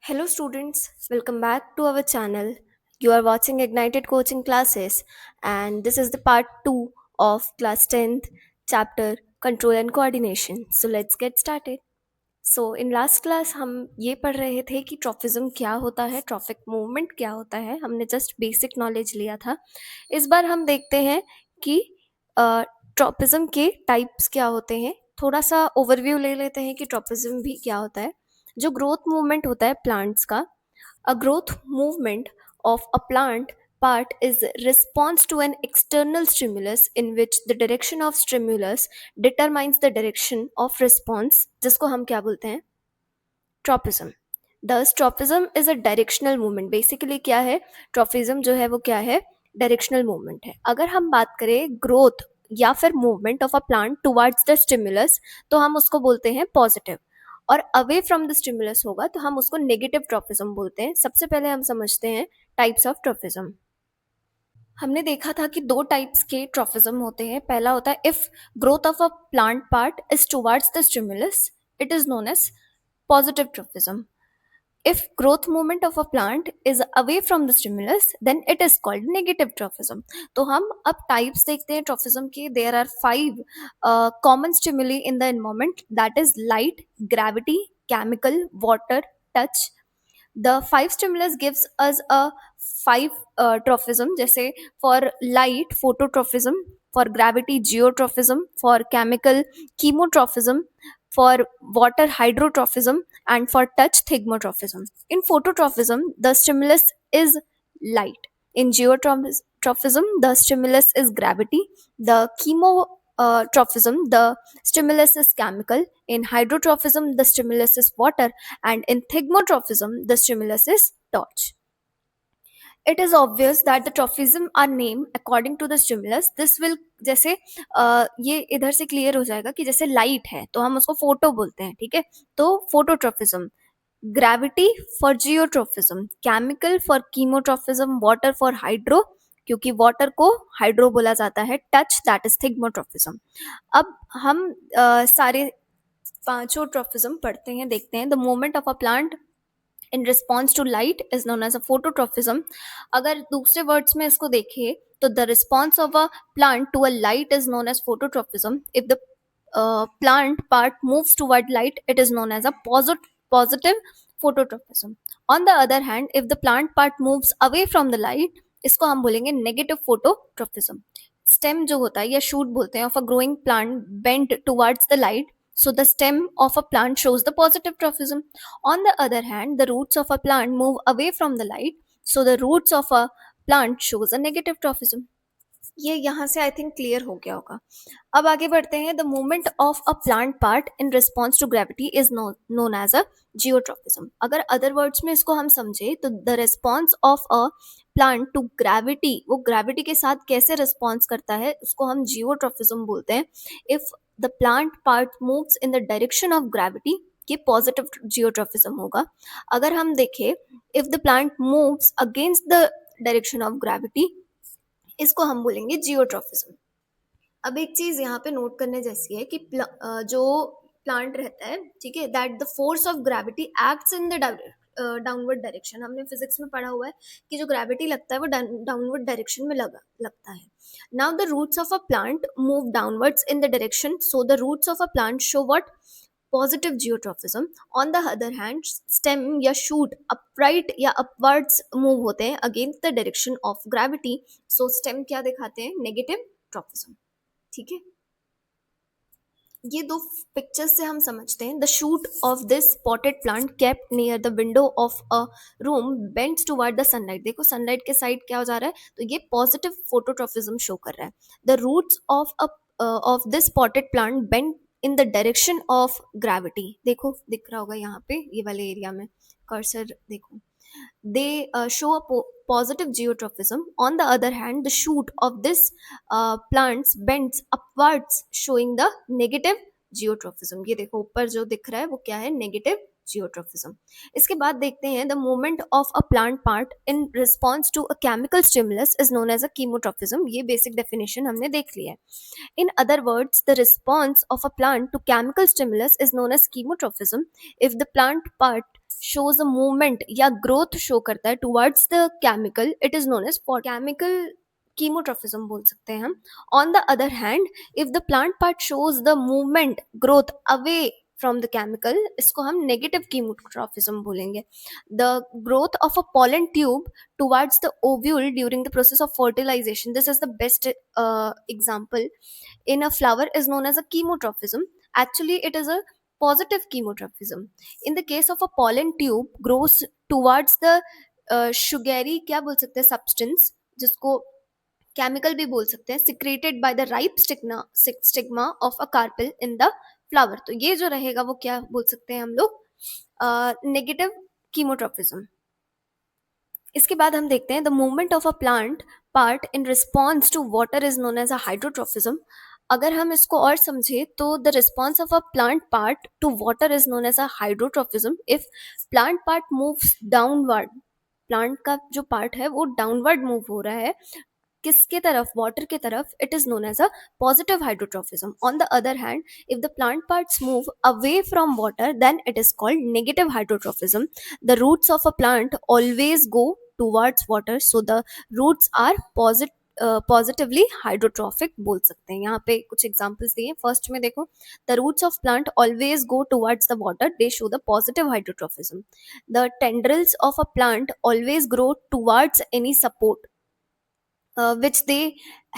Hello, students. Welcome back to our channel. You are watching Ignited Coaching Classes, and this is the part 2 of class 10th chapter Control and Coordination. So, let's get started. So, in last class हम ये पढ़ रहे थे कि trophism क्या होता है, traffic movement क्या होता है. हमने जस्ट बेसिक नॉलेज लिया था. इस बार हम देखते हैं कि ट्रॉपिज्म के टाइप्स क्या होते हैं. थोड़ा सा ओवरव्यू ले लेते हैं कि ट्रॉपिज्म भी क्या होता है. जो ग्रोथ मूवमेंट होता है प्लांट्स का, a growth movement of a plant part is response to an external stimulus in which the direction of stimulus determines the direction of response, जिसको हम क्या बोलते हैं, ट्रॉपिज्म. दस tropism is a directional movement. Basically क्या है tropism, जो है वो क्या है, डायरेक्शनल मूवमेंट है. अगर हम बात करें ग्रोथ या फिर movement of a plant towards the stimulus, तो हम उसको बोलते हैं पॉजिटिव. और अवे फ्रॉम द स्टिमुलस होगा तो हम उसको नेगेटिव ट्रॉपिज्म बोलते हैं. सबसे पहले हम समझते हैं टाइप्स ऑफ ट्रॉपिज्म. हमने देखा था कि दो टाइप्स के ट्रॉफिज्म होते हैं. पहला होता है if growth of a plant part is towards the stimulus, it is known as positive tropism. If growth movement of a plant is away from the stimulus, then it is called negative trophism. तो हम अब types देखते हैं trophism के. There are five common stimuli in the environment, that is light, gravity, chemical, water, touch. The five stimulus gives us a five trophism. जैसे for light phototrophism, for gravity geotrophism, for chemical chemotrophism, for water hydrotrophism, and for touch thigmotrophism. In phototrophism, the stimulus is light. In geotrophism, the stimulus is gravity. The chemotrophism, the stimulus is chemical. In hydrotrophism, the stimulus is water. And in thigmotrophism, the stimulus is torch. It is obvious that the trophism are named according to the stimulus. This will, जैसे ये इधर से clear हो जाएगा कि जैसे light है तो हम उसको फोटो बोलते हैं, ठीक है. तो phototropism, gravity for geotropism, chemical for chemotropism, water for hydro, क्योंकि वाटर को हाइड्रो बोला जाता है, टच दैट इज थिग्मोट्रॉफिज्म. अब हम सारे पांचों ट्रॉफिज्म पढ़ते हैं, देखते हैं. The moment of a plant in response to light is known as a phototrophism. अगर दूसरे वर्ड्स में इसको देखें तो the response of a plant to a light is known as phototrophism. If the plant part moves toward light, it is known as a positive phototrophism. On the other hand, if the plant part moves away from the light, इसको हम बोलेंगे negative phototrophism. Stem जो होता है या shoot बोलते हैं of a growing plant bent towards the light, so the stem of a plant shows the positive trophism. On the other hand, the roots of a plant move away from the light, so the roots of a plant shows a negative trophism. ये यहाँ से I think clear हो गया होगा. अब आगे बढ़ते हैं. The movement of a plant part in response to gravity is known as a geotropism. अगर अदर वर्ड्स में इसको हम समझे तो the response of a plant to gravity, वो ग्रेविटी के साथ कैसे रिस्पॉन्स करता है, उसको हम जियोट्रॉफिज्म बोलते हैं. If the plant part moves in the direction of gravity, ये पॉजिटिव जियोट्रॉफिज्म होगा. अगर हम देखें if the plant moves against the direction of gravity, इसको हम बोलेंगे जियोट्रॉफिज्म. अब एक चीज यहाँ पे नोट करने जैसी है कि जो प्लांट रहता है, ठीक है, that the force of gravity acts in the downward direction. हमने फिजिक्स में पढ़ा हुआ है कि जो ग्रेविटी लगता है वो डाउनवर्ड डायरेक्शन में लगता है. Now the roots of a plant move downwards in the direction, so the roots of a plant show what, positive geotrophism. On the other hand, stem या shoot upright या upwards move होते हैं against the direction of gravity, so stem क्या दिखाते हैं, negative trophism. ठीक है, ये दो पिक्चर्स से हम समझते हैं. The shoot of this potted plant kept near the window of a room bends toward the sunlight. देखो सनलाइट के साइड क्या हो जा रहा है, तो ये पॉजिटिव फोटोट्रॉफिज्म शो कर रहा है. The roots of this potted plant bend in the direction of gravity. देखो दिख रहा होगा यहाँ पे, ये वाले एरिया में कर्सर देखो. They show a positive geotrophism. On the other hand, the shoot of this plants bends upwards, showing the negative जियोट्रॉफिज्म। ये देखो ऊपर जो दिख रहा है वो क्या है, नेगेटिव जियोट्रॉफिज्म। इसके बाद देखते हैं the movement of a plant part in response to a chemical stimulus is known as a chemotropism. ये बेसिक डेफिनेशन हमने देख लिया है। In other words, the response of a plant to chemical stimulus is known as chemotrophism. If the plant part shows a movement या growth show करता है towards the chemical, it is known as chemical chemotrophism बोल सकते हैं हम. On the other hand, if the plant part shows the movement growth away from the chemical, इसको हम negative chemotrophism बोलेंगे. The growth of a pollen tube towards the ovule during the process of fertilization, this is the best example in a flower, is known as a chemotrophism. Actually, it is a positive chemotrophism. In the case of a pollen tube grows towards the sugary क्या बोल सकते हैं substance, जिसको chemical भी बोल सकते हैं, secreted by the ripe stigma of a carpel in the flower. तो ये जो रहेगा वो क्या बोल सकते हैं हम लोग, नेगेटिव कीमोट्रॉफिज्म. इसके बाद हम देखते हैं the movement of a plant part in response to water is known as a hydrotropism. अगर हम इसको और समझे तो the response of a plant part to water is known as a hydrotropism. If plant part moves downward, plant का जो part है वो डाउनवर्ड मूव हो रहा है किसके तरफ, वाटर के तरफ, it is known as a positive hydrotropism. On the other hand, if the plant parts move away from water then it is called negative hydrotropism. The roots of a plant always go towards water, so the roots are positively hydrotropic बोल सकते हैं. यहाँ पे कुछ examples दिए. First में देखो, the roots of plant always go towards the water, they show the positive hydrotropism. The tendrils of a plant always grow towards any support which they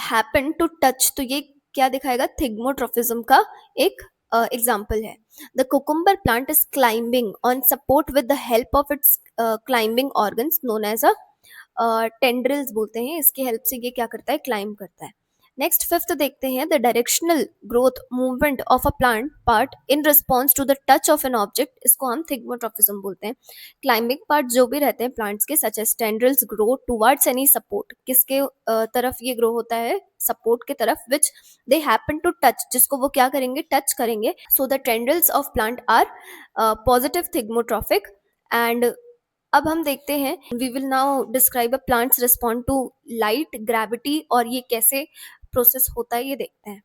happen to touch. तो ये क्या दिखाएगा, thigmotropism का एक example है. The cucumber plant is climbing on support with the help of its climbing organs known as a tendrils बोलते हैं. इसकी हेल्प से ये क्या करता है, क्लाइंब करता है. नेक्स्ट फिफ्थ देखते हैं the directional growth movement of a plant part in response to the touch of an object, इसको हम थिग्मोट्रॉफिज्म बोलते हैं. क्लाइंबिंग पार्ट जो भी रहते हैं प्लांट्स के, such as tendrils grow towards any support, किसके तरफ ये ग्रो होता है, सपोर्ट के तरफ, which they happen to touch, जिसको वो क्या करेंगे, टच करेंगे. So the tendrils of plant are positive thigmotropic. And अब हम देखते हैं, we will now describe a plants respond to light, gravity, और ये कैसे प्रोसेस होता है ये देखते हैं.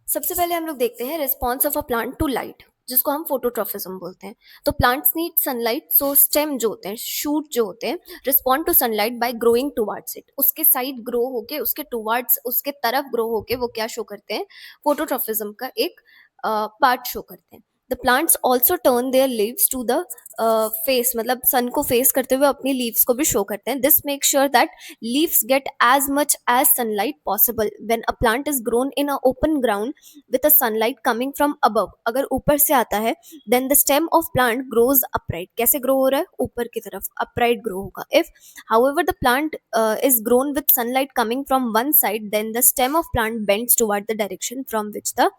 सबसे पहले हम लोग देखते हैं response of a plant to light, जिसको हम फोटोट्रॉफिज्म बोलते हैं. तो plants need sunlight, so stem जो होते हैं, शूट जो होते हैं, respond to sunlight by growing towards it. उसके साइड ग्रो होके, उसके टुवर्ड्स, उसके तरफ ग्रो होके वो क्या शो करते हैं, फोटोट्रॉफिज्म का एक पार्ट शो करते हैं. The plants also turn their leaves to the face, मतलब सन को फेस करते हुए अपनी लीव्स को भी शो करते हैं. This make sure that leaves get as much as sunlight possible. When a plant is grown in an open ground with a sunlight coming from above, अगर ऊपर से आता है, then the stem of plant grows upright. कैसे grow हो रहा है, ऊपर की तरफ upright grow होगा. If however the plant is grown with sunlight coming from one side, then the stem of plant bends toward the direction from which the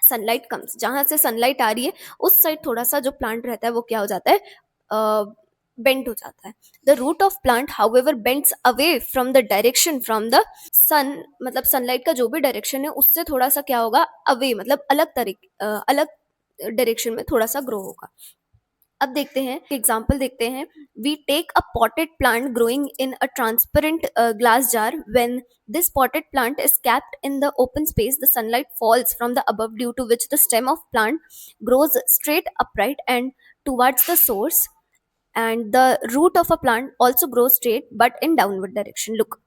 sunlight comes. जहां से सनलाइट आ रही है उस साइड थोड़ा सा जो प्लांट रहता है वो क्या हो जाता है, बेंट हो जाता है. The root of plant however bends away from the direction from the sun, मतलब सनलाइट का जो भी डायरेक्शन है उससे थोड़ा सा क्या होगा, अवे, मतलब अलग डायरेक्शन में थोड़ा सा ग्रो होगा. अब देखते हैं एग्जाम्पल देखते हैं. We take a potted plant growing in a transparent glass jar. When this potted plant is kept in the open space, the sunlight falls from the above, due to which the stem of plant grows straight upright and towards the source, and the root of a plant also grows straight but in downward direction. Look,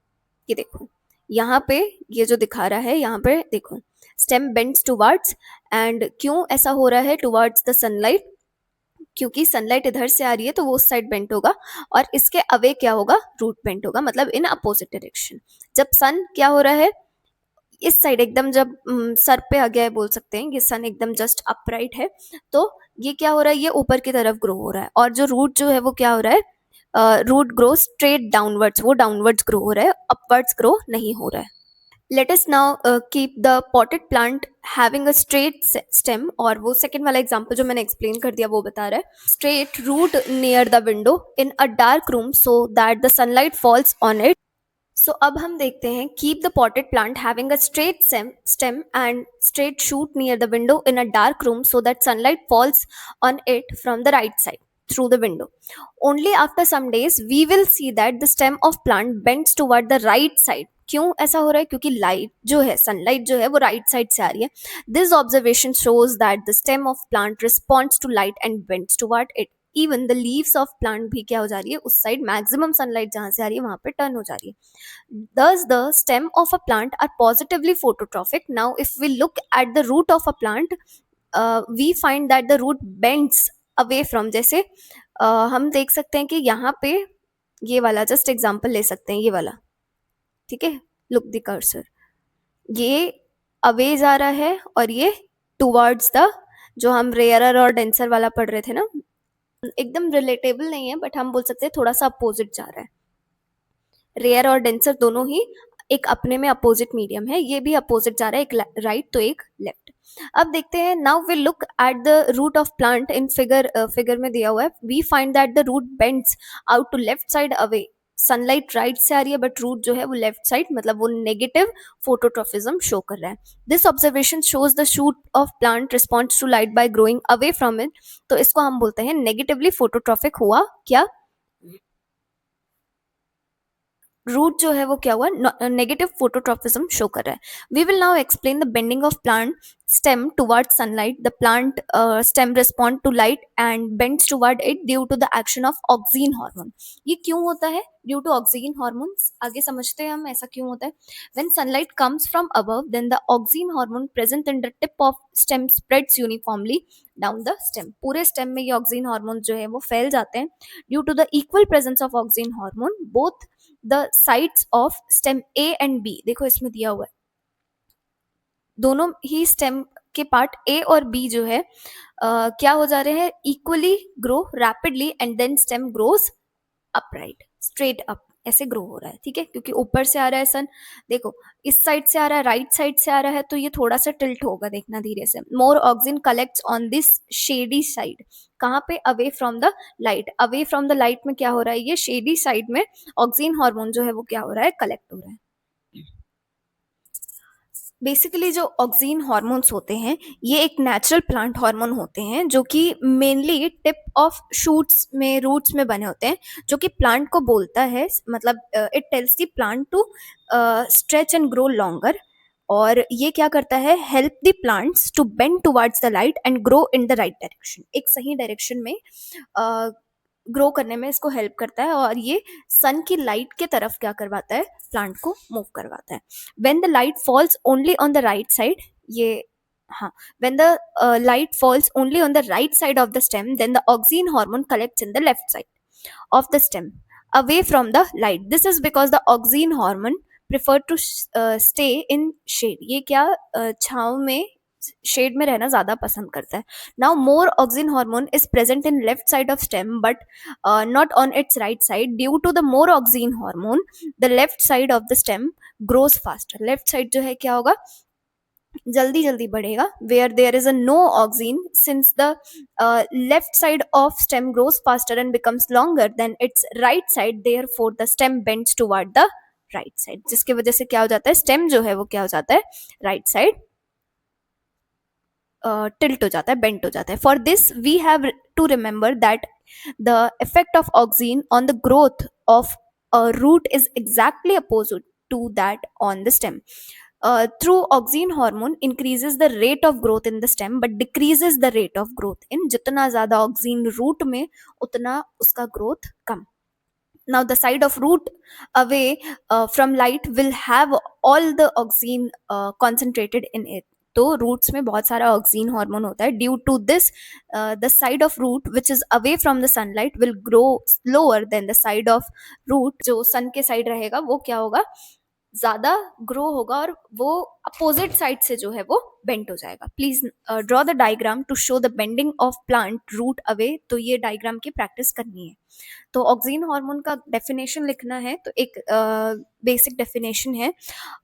ये देखो यहाँ पे ये जो दिखा रहा है, यहाँ पे देखो stem bends towards, and क्यों ऐसा हो रहा है towards the sunlight, क्योंकि सनलाइट इधर से आ रही है तो वो उस साइड बेंट होगा, और इसके अवे क्या होगा, रूट बेंट होगा, मतलब इन अपोजिट डायरेक्शन. जब सन क्या हो रहा है, इस साइड एकदम, जब सर पे आ गया है बोल सकते हैं, ये सन एकदम जस्ट अपराइट है, तो ये क्या हो रहा है, ये ऊपर की तरफ ग्रो हो रहा है. और जो रूट जो है वो क्या हो रहा है, रूट ग्रो स्ट्रेट डाउनवर्ड्स, वो डाउनवर्ड्स ग्रो हो रहा है, अपवर्ड्स ग्रो नहीं हो रहा है. Let us now keep the potted plant having a straight stem, और वो सेकेंड वाला एग्जाम्पल जो मैंने एक्सप्लेन कर दिया वो बता रहा है. Straight root near the window in a dark room so that the sunlight falls on it. सो अब हम देखते हैं keep the potted plant having a straight stem and straight shoot near the window in a dark room so that sunlight falls on it from the right side through the window. Only after some days we will see that the stem of plant bends toward the right side. क्यों ऐसा हो रहा है? क्योंकि light जो है, sunlight जो है वो राइट साइड से आ रही है. This observation shows that the stem of plant responds to light and bends toward it. Even the leaves of plant भी क्या हो जा रही है, उस साइड मैक्सिमम सनलाइट जहां से आ रही है वहां पे टर्न हो जा रही है. Thus, the stem of a plant are positively phototrophic. Now, if we look at the root of a plant, we find that the root bends away from. जैसे हम देख सकते हैं कि यहाँ पे ये वाला जस्ट एग्जांपल ले सकते हैं, ये वाला, ठीक है. लुक द कर्सर, ये अवे जा रहा है और ये टुवर्ड्स द, जो हम रेयरर और डेंसर वाला पढ़ रहे थे ना, एकदम रिलेटेबल नहीं है बट हम बोल सकते हैं थोड़ा सा अपोजिट जा रहा है. रेयर और डेंसर दोनों ही एक अपने में अपोजिट मीडियम है, ये भी अपोजिट जा रहा है, एक राइट तो एक लेफ्ट. अब देखते हैं, now we look at the root of plant in figure में दिया हुआ है. We find that the root bends out to left side away. Sunlight right से आ रही है बट रूट जो है वो लेफ्ट साइड, मतलब वो नेगेटिव फोटोट्रोफिज्म शो कर रहा है. This observation shows the shoot of plant responds to light by growing away from it. तो इसको हम बोलते हैं नेगेटिवली फोटोट्रॉफिक हुआ. क्या रूट जो है वो क्या हुआ, नेगेटिव फोटोट्रॉपिज्म शो कर रहा है. We will now explain the bending of plant stem toward sunlight. The plant stem respond to light and bends toward it due to the action of auxin hormone. ये क्यों होता है? Due to auxin hormones. आगे समझते हैं हम ऐसा क्यों होता है. When sunlight comes from above then the auxin hormone present in the tip of stem spreads uniformly down the stem. पूरे स्टेम में ये ऑक्सीन हार्मोन जो है वो फैल जाते हैं. Due to the equal presence of auxin hormone both the sides of stem A and B, देखो इसमें दिया हुआ है, दोनों ही स्टेम के पार्ट ए और बी जो है क्या हो जा रहे हैं, equally grow rapidly and then stem grows upright, straight up, ऐसे ग्रो हो रहा है. ठीक है, क्योंकि ऊपर से आ रहा है सन, देखो इस साइड से आ रहा है, राइट साइड से आ रहा है, तो ये थोड़ा सा टिल्ट होगा, देखना धीरे से. मोर oxygen collects on this shady side. कहाँ पे? Away from the light. Away from the light में क्या हो रहा है, ये शेडी साइड में ऑक्सीजन हार्मोन जो है वो क्या हो रहा है, कलेक्ट हो रहा है. बेसिकली जो ऑक्सीन हार्मोन्स होते हैं ये एक नेचुरल प्लांट हार्मोन होते हैं जो कि मेनली टिप ऑफ शूट्स में, रूट्स में बने होते हैं, जो कि प्लांट को बोलता है, मतलब it tells the plant to stretch and grow longer. और ये क्या करता है, help the plants to bend towards the light and grow in the right direction. एक सही डायरेक्शन में ग्रो करने में इसको हेल्प करता है, और ये सन की लाइट के तरफ क्या करवाता है, प्लांट को मूव करवाता है. When the light falls only on the right side, ये हाँ, when the light falls only on the right side of the stem then the auxin hormone collects in the left side of the stem away from the light. This is because the auxin hormone prefer to stay in shade. ये क्या छाँव में, shade में रहना ज्यादा पसंद करता है. Now more oxygen hormone is present in left side of stem but not on its right side. Due to the more oxygen hormone the left side of the stem grows faster. Left side जो है क्या होगा, जल्दी जल्दी बढ़ेगा. Where there is a no oxygen since the left side of stem grows faster and becomes longer than its right side, therefore the stem bends toward the right side. जिसकी वजह से क्या हो जाता है, स्टेम जो है वो क्या हो जाता है, राइट साइड टिल्ट हो जाता है, बेंट हो जाता है. For this we have to remember that the effect of oxygen on the growth of a root is exactly opposite to that on the stem. Through auxin hormone increases the rate of growth in the stem but decreases the rate of growth in. जितना ज़्यादा auxin root में उतना उसका growth come. Now the side of root away from light will have all the auxin concentrated in it. तो roots में बहुत सारा auxin hormone होता है. Due to this the side of root which is away from the sunlight will grow slower than the side of root. जो sun के side रहेगा वो क्या होगा, ज्यादा ग्रो होगा, और वो अपोजिट साइड से जो है वो बेंट हो जाएगा. Please draw the diagram to show the bending of plant root away. तो ये डायग्राम की प्रैक्टिस करनी है. तो ऑक्सीन हार्मोन का डेफिनेशन लिखना है, तो एक बेसिक डेफिनेशन है,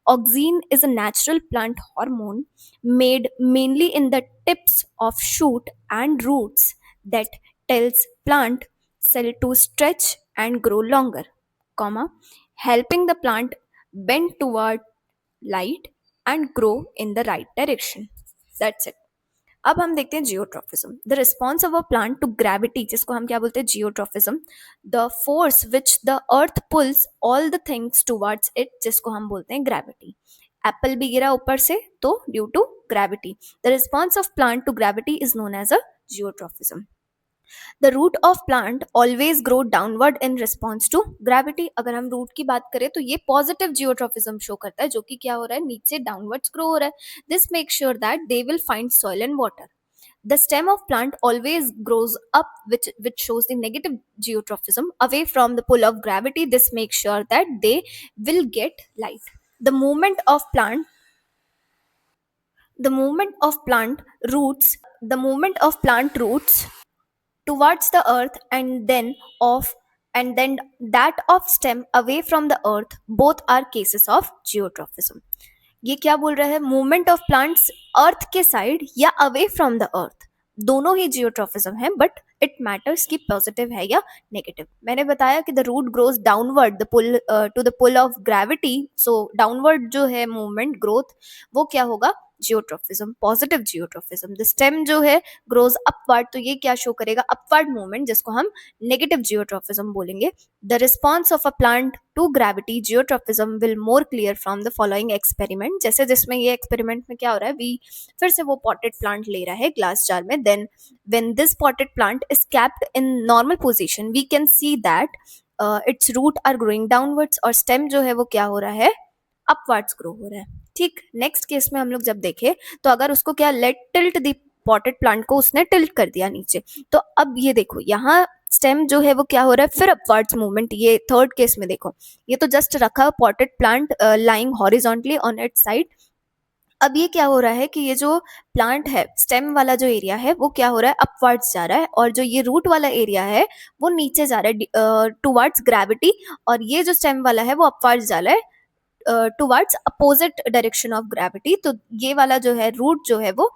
oxygen is a natural plant hormone made mainly in the tips of shoot and roots that tells plant cell to stretch and grow longer, comma, helping the plant bend toward light and grow in the right direction. That's it. अब हम देखते हैं geotropism, the response of a plant to gravity, जिसको हम क्या बोलते हैं, geotropism, the force which the earth pulls all the things towards it, जिसको हम बोलते हैं ग्रेविटी. एप्पल भी गिरा ऊपर से तो due to gravity. The response of plant to gravity is known as a geotropism. The root of plant always grow downward in response to gravity. अगर हम रूट की बात करें तो ये पॉजिटिव जियोट्रॉफिज्म शो करता है, जो कि क्या हो रहा है, नीचे डाउनवर्ड्स ग्रो हो रहा है. This make sure that they will find soil and water. The stem of plant always grows up, which shows the negative geotrophism away from the pull of gravity. This makes sure that they will get light. The movement of plant, the movement of plant roots, the movement of plant roots towards the earth, and then that of stem away from the earth, both are cases of geotrophism. ये क्या बोल रहा है, movement of plants अर्थ के side या away from the earth, दोनों ही geotropism है, बट इट मैटर्स कि पॉजिटिव है या नेगेटिव. मैंने बताया कि the root grows downward the pull to the pull of gravity, so downward जो है मूवमेंट ग्रोथ, वो क्या होगा, geotropism, positive geotropism. The stem जो है ग्रोज अपवर्ड, तो ये क्या शो करेगा, अपवर्ड मूवमेंट, जिसको हम नेगेटिव जियोट्रॉफिज्म बोलेंगे. The response of a plant to gravity geotropism will more clear from the following experiment. जैसे जिसमें ये एक्सपेरिमेंट में क्या हो रहा है, वी फिर से वो पॉटेड प्लांट ले रहा है ग्लास जार में. Then when this potted plant is capped in normal position, we can see that its root are growing downwards, और स्टेम जो है वो क्या हो रहा है, अपवर्ड्स ग्रो हो रहा है. ठीक, नेक्स्ट केस में हम लोग जब देखें तो अगर उसको क्या, let tilt the potted plant को उसने टिल्ट कर दिया नीचे, तो अब ये देखो यहाँ स्टेम जो है वो क्या हो रहा है, फिर अपवर्ड्स मूवमेंट. ये थर्ड केस में देखो, ये तो जस्ट रखा potted plant lying horizontally on it's side. अब ये क्या हो रहा है कि ये जो प्लांट है, स्टेम वाला जो एरिया है वो क्या हो रहा है, अपवर्ड्स जा रहा है, और जो ये रूट वाला एरिया है वो नीचे जा रहा है टुवर्ड्स ग्रेविटी, और ये जो स्टेम वाला है वो अपवर्ड्स जा रहा है towards opposite direction of gravity. तो ये वाला जो है रूट जो है वो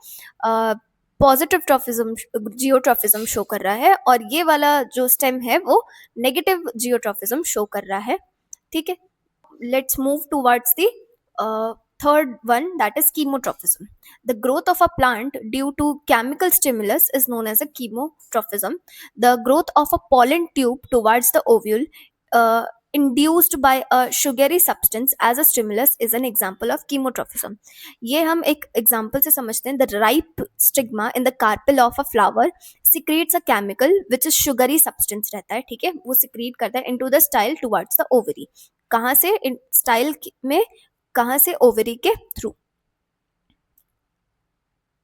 पॉजिटिव ट्रॉफिज्म, जियोट्रॉफिज्म शो कर रहा है, और ये वाला जो स्टेम है वो नेगेटिव जियोट्रॉफिज्म शो कर रहा है. ठीक है, let's move towards the third one, that is chemotrophism. The growth of a plant due to chemical stimulus is known as a chemotrophism. The growth of a pollen tube towards the ovule uh, induced by a sugary substance as a stimulus is an example of chemotrophism. ये हम एक example से समझते हैं. The ripe stigma in the carpel of a flower secretes a chemical which is sugary substance रहता है, ठीक है, वो secrete करता है into the style towards the ovary. कहाँ से, स्टाइल में, कहाँ से, ओवरी के थ्रू,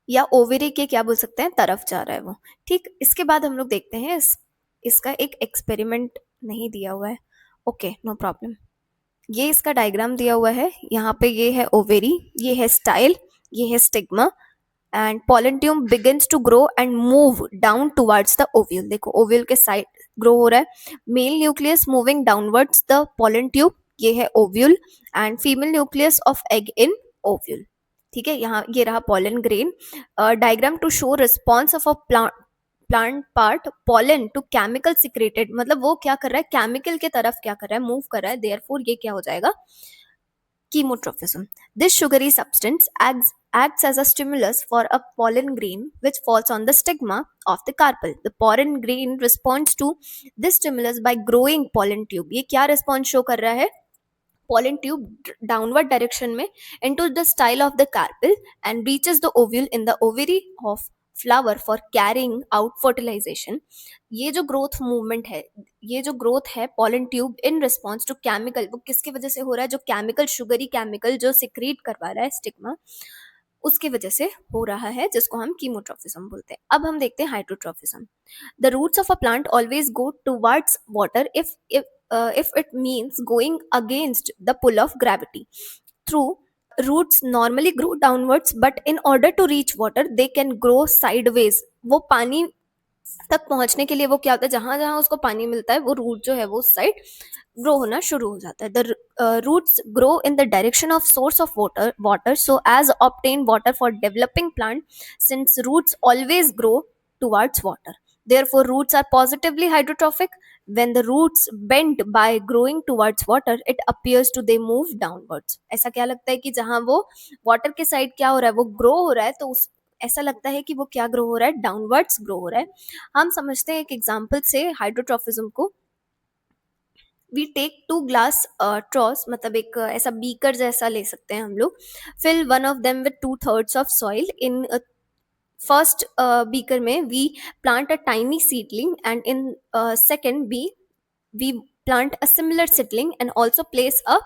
या ओवरी के क्या बोल सकते हैं, तरफ जा रहा है वो. ठीक, इसके बाद हम लोग देखते हैं इसका एक एक्सपेरिमेंट नहीं दिया हुआ है, ओके नो प्रॉब्लम. ये इसका डायग्राम दिया हुआ है, यहाँ पे ये है ओवेरी, ये है स्टाइल, ये है stigma, and pollen tube begins to grow and move down towards the ovule. देखो ओव्यूल के साइड ग्रो हो रहा है, male nucleus moving downwards the pollen tube, ये है ovule, and female nucleus of egg in ovule. ठीक है, यहाँ ये रहा pollen grain. Diagram to show response of a plant part pollen to chemical secreted, मतलब वो क्या कर रहा है, केमिकल के तरफ क्या कर रहा है, मूव कर रहा है, देयरफॉर ये क्या हो जाएगा, chemotrophism. This sugary substance acts as a stimulus for a pollen grain which falls on the stigma of the carpel. The pollen grain responds to this stimulus by growing pollen tube. ये क्या response show कर रहा है, pollen tube downward direction में into the style of the carpel and reaches the ovule in the ovary of flower for carrying out fertilization. ये जो growth movement है, ये जो ग्रोथ है pollen tube in response to chemical, वो किसकी वजह से हो रहा है, जो केमिकल, शुगरी केमिकल जो सिक्रीट करवा रहा है स्टिग्मा, उसकी वजह से हो रहा है, जिसको हम कीमोट्रॉफिज्म बोलते हैं. अब हम देखते हैं hydrotropism. The roots of a plant always go towards water if it means going against the pull of gravity. Through roots normally grow downwards, but in order to reach water they can grow sideways. वो पानी तक पहुंचने के लिए वो क्या होता है, जहां जहां उसको पानी मिलता है वो रूट जो है वो उस साइड ग्रो होना शुरू हो जाता है. The roots grow in the direction of source of water so as obtain water for developing plant, since roots always grow towards water. Therefore roots are positively hydrotrophic. When the roots bend by growing towards water, it appears to they move downwards. ऐसा क्या लगता है कि जहां वो water के side क्या हो रहा है, वो ग्रो हो रहा है, तो उस ऐसा लगता है कि वो क्या ग्रो हो रहा है, डाउनवर्ड्स ग्रो हो रहा है. हम समझते हैं एक एग्जांपल से हाइड्रोट्रॉफिज्म को. वी टेक टू ग्लास ट्रॉस, मतलब एक ऐसा बीकर जैसा ले सकते हैं हम लोग. Fill one of them with 2/3 of soil. In first beaker में we plant a tiny seedling, and in second we plant a similar seedling and also place a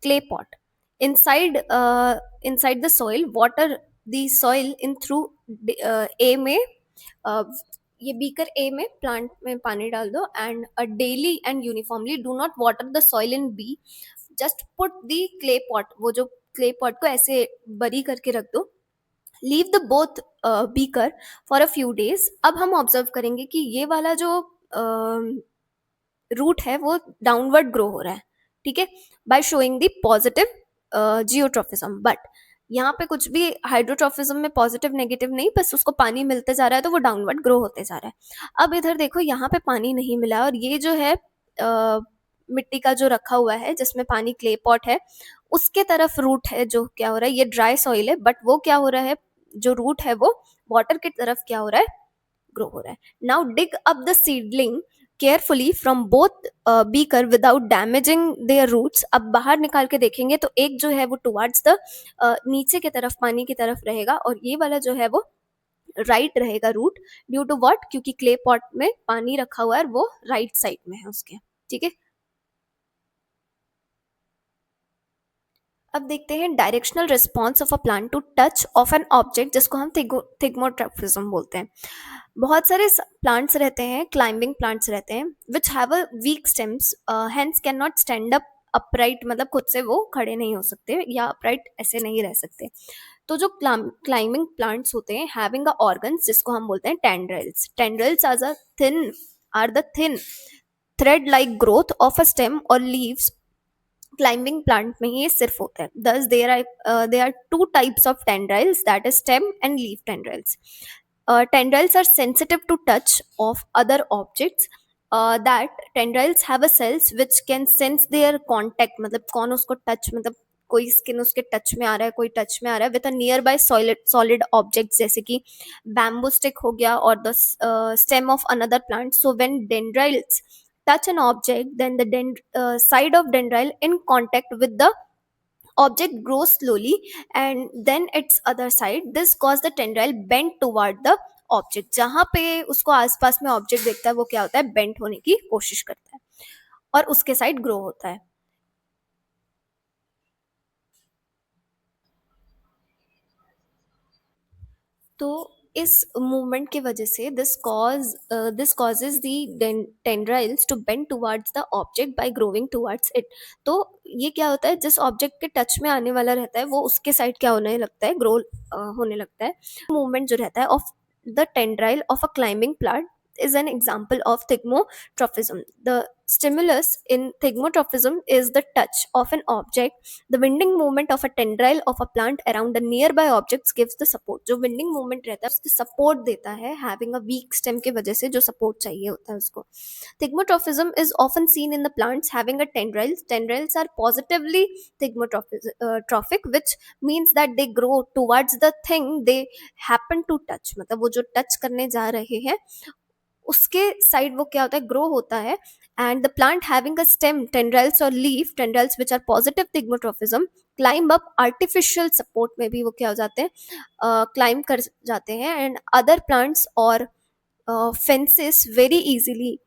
clay pot inside the soil. Water the soil in through a में uh, ये beaker A में plant में पानी डाल दो, and daily and uniformly do not water the soil in B. Just put the clay pot, वो जो clay pot को ऐसे बरी करके रख दो. Leave the both beaker for a few days. अब हम ऑब्जर्व करेंगे कि ये वाला जो रूट है वो डाउनवर्ड ग्रो हो रहा है. ठीक है, by showing the positive geotropism. But यहाँ पे कुछ भी हाइड्रोट्रॉफिज्म में पॉजिटिव नेगेटिव नहीं, बस उसको पानी मिलते जा रहा है तो वो डाउनवर्ड ग्रो होते जा रहा है. अब इधर देखो, यहाँ पे पानी नहीं मिला, और ये जो है मिट्टी का जो रखा हुआ है जिसमें पानी, क्ले पॉट है, उसके तरफ रूट है. जो क्या हो रहा है, ये ड्राई सॉइल है, बट वो क्या हो रहा है, जो रूट है वो वाटर की तरफ क्या हो रहा है, ग्रो हो रहा है. Now dig up the seedling carefully from both beaker without damaging their roots. अब बाहर निकाल के देखेंगे तो एक जो है वो टुवर्ड्स द नीचे की तरफ, पानी की तरफ रहेगा, और ये वाला जो है वो राइट रहेगा रूट. ड्यू टू व्हाट, क्योंकि क्ले पॉट में पानी रखा हुआ है, वो राइट साइड में है उसके. ठीक है, अब देखते हैं directional response of a plant to touch of an object, जिसको हम थिग्मोट्रॉफिज्म बोलते हैं. बहुत सारे प्लांट्स रहते हैं, क्लाइंबिंग प्लांट्स रहते हैं, which have a weak stems, hence can not stand up upright, मतलब खुद से वो खड़े नहीं हो सकते या अपराइट ऐसे नहीं रह सकते. तो जो क्लाइंबिंग प्लांट्स होते हैं, हैविंग अ ऑर्गन्स, जिसको हम बोलते हैं tendrils. Tendrils are the thin thread like growth of a stem और लीव्स. क्लाइंबिंग प्लांट में ये सिर्फ होता है. Thus there are two types of tendrils, that is stem and leaf tendrils. Tendrils are sensitive to touch of other objects. That tendrils have a cells which can sense their contact, मतलब कौन उसको touch, मतलब कोई skin उसके touch में आ रहा है, कोई टच में आ रहा है, with a nearby solid object, जैसे कि बैम्बू स्टिक हो गया और the stem of another plant. So when tendrils touch an object, then the side of dendril in contact with the object grows slowly, and then its other side. This cause the tendril bend toward the object. जहाँ पे उसको आसपास में object देखता है, वो क्या होता है, बेंड होने की कोशिश करता है और उसके साइड ग्रो होता है. तो इस मूवमेंट की वजह से this causes the tendrils to bend towards the object by growing towards it. तो ये क्या होता है, जिस ऑब्जेक्ट के टच में आने वाला रहता है वो उसके साइड क्या होने लगता है, ग्रो होने लगता है. मूवमेंट जो रहता है of the tendril of a climbing plant is an example of thigmotrophism. The stimulus in thigmotrophism is the touch of an object. The winding movement of a tendril of a plant around a nearby objects gives the support. जो winding movement रहता है उसको support देता है, having a weak stem के वजह से जो support चाहिए होता है उसको. Thigmotrophism is often seen in the plants having a tendrils. Tendrils are positively thigmotrophic, which means that they grow towards the thing they happen to touch. मतलब वो जो टच करने जा रहे हैं उसके साइड वो क्या होता है, ग्रो होता है. And the plant having a stem, tendrils और leaf tendrils which are positive thigmotropism climb up artificial support में भी वो क्या हो जाते हैं, क्लाइंब कर जाते हैं. एंड अदर प्लांट्स और fences very easily.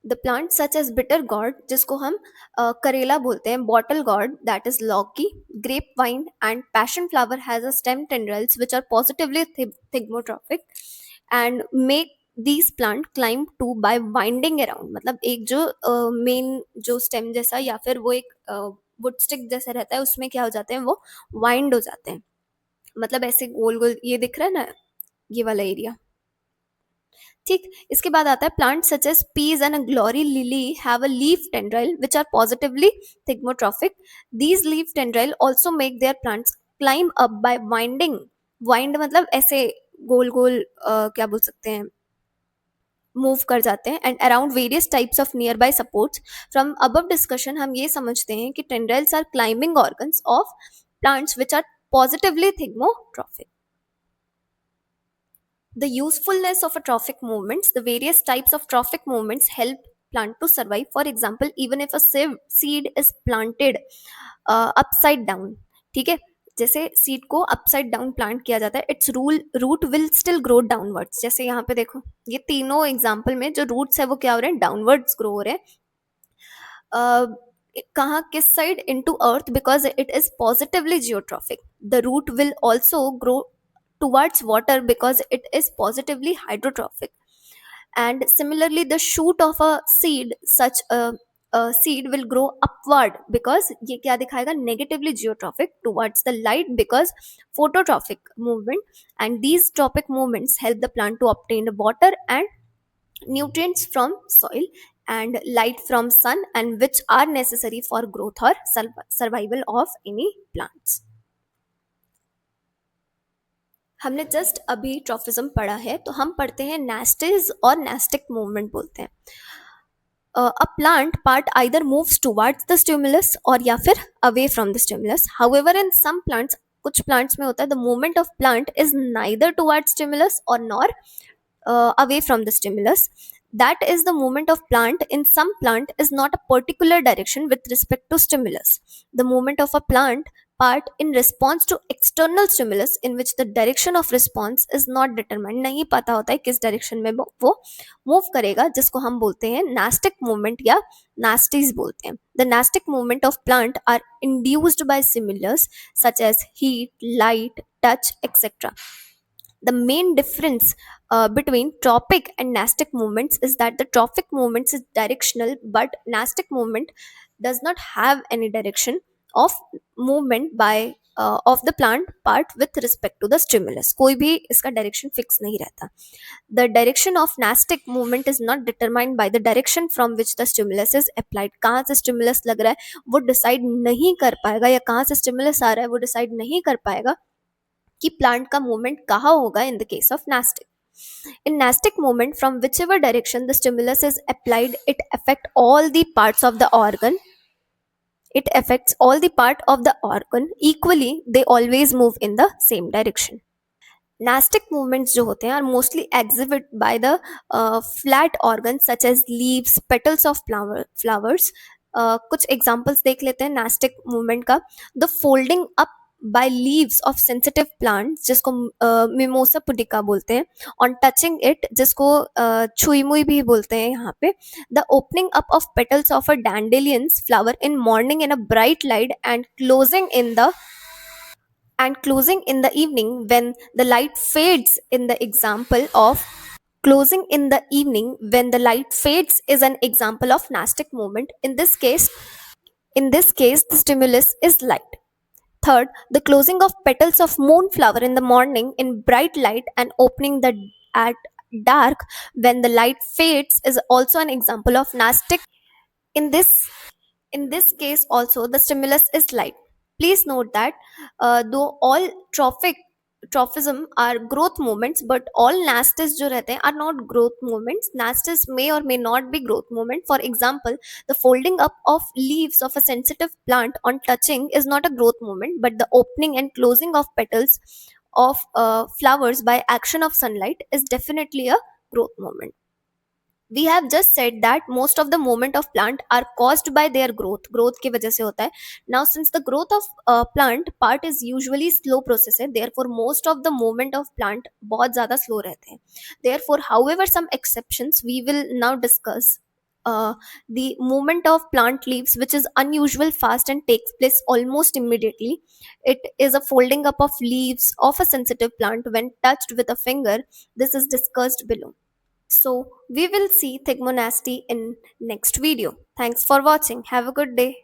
The plant such as bitter gourd, जिसको हम करेला बोलते हैं, बॉटल गॉर्ड, दैट इज लॉकी, grape vine and passion flower has a stem tendrils which are positively thigmotropic and make these plant climb to by winding around. मतलब एक जो main जो स्टेम जैसा या फिर वो एक वुड स्टिक जैसा रहता है, उसमें क्या हो जाते हैं, वो वाइंड हो जाते हैं. मतलब ऐसे गोल गोल ये दिख रहा है ना, ये वाला एरिया. ठीक, इसके बाद आता है plant such as peas and glory lily have a leaf tendril which are positively thigmotropic. These leaf tendril also make their plants climb up by winding. Wind मतलब ऐसे गोल गोल क्या बोल सकते हैं, मूव कर जाते हैं and around various types of near by supports. From above discussion हम ये समझते हैं कि tendrils are climbing organs of plants which are positively thigmotrophic. The usefulness of a trophic movements, the various types of trophic movements help plant to survive. For example, even if a seed is planted upside down, ठीक है, जैसे seed को upside down plant किया जाता है, its root will still grow downwards. जैसे यहाँ पे देखो, ये तीनों एग्जाम्पल में जो रूट्स है वो क्या हो रहे हैं, डाउनवर्ड्स ग्रो हो रहे हैं. कहाँ, किस side, into earth, because it is positively geotropic. The root will also grow towards water because it is positively hydrotrophic. And similarly, the shoot of a seed, such a seed will grow upward because ये क्या दिखाएगा, negatively geotrophic towards the light because phototrophic movement. And these trophic movements help the plant to obtain water and nutrients from soil and light from sun, and which are necessary for growth or survival of any plants. हमने just अभी trophism पढ़ा है, तो हम पढ़ते हैं नास्टिस और nastic movement बोलते हैं. A plant part either moves towards the stimulus और या फिर away from the stimulus. However in some plants, कुछ प्लांट्स में होता है the movement of plant is neither towards stimulus और nor away from the stimulus. That is, the movement of plant in some plant is not a particular direction with respect to stimulus. The movement of a plant part in response to external stimulus in which the direction of response is not determined. नहीं पता होता है किस direction में वो move करेगा, जिसको हम बोलते हैं नास्टिक मूवमेंट या नास्टीज बोलते हैं. The nastic movement of plant are induced by stimulus such as heat, light, touch, etc. The main difference between trophic and nastic movements is that the trophic movements is directional, but nastic movement does not have any direction of movement by of the plant part with respect to the stimulus. कोई भी इसका direction fix नहीं रहता. The direction of nastic movement is not determined by the direction from which the stimulus is applied. कहाँ से stimulus लग रहा है वो decide नहीं कर पाएगा, या कहाँ से stimulus आ रहा है वो decide नहीं कर पाएगा कि प्लांट का मूवमेंट कहाँ होगा. In the case of nastic, in nastic movement, from whichever direction the stimulus is applied, it affects all the parts of the organ. It affects all the part of the organ equally. They always move in the same direction. Nastic movements जो होते हैं are mostly exhibited by the flat organs such as leaves, petals of flowers. कुछ examples देख लेते हैं nastic movement का. The folding up by leaves of sensitive plants, जिसको mimosa pudica बोलते हैं, on touching it, जिसको छुई मुई भी बोलते हैं यहाँ पे. The opening up of petals of a dandelions flower in morning in a bright light and closing in the evening when the light fades. In the example of closing in the evening when the light fades is an example of nastic movement. In this case, the stimulus is light. Third, the closing of petals of moonflower in the morning in bright light and opening the at dark when the light fades is also an example of nastic. In this case also the stimulus is light. Please note that though all trophism are growth movements, but all nastis जो रहते हैं are not growth movements. Nastis may or may not be growth movement. For example, the folding up of leaves of a sensitive plant on touching is not a growth movement, but the opening and closing of petals of flowers by action of sunlight is definitely a growth movement. We have just said that most of the movement of plant are caused by their growth की वजह से होता है. Now since the growth of plant part is usually slow process है, therefore most of the movement of plant बहुत ज़्यादा slow रहते हैं. Therefore, however some exceptions, we will now discuss the movement of plant leaves, which is unusual fast and takes place almost immediately. It is a folding up of leaves of a sensitive plant when touched with a finger. This is discussed below. So we will see thigmonasty in next video. Thanks for watching. Have a good day.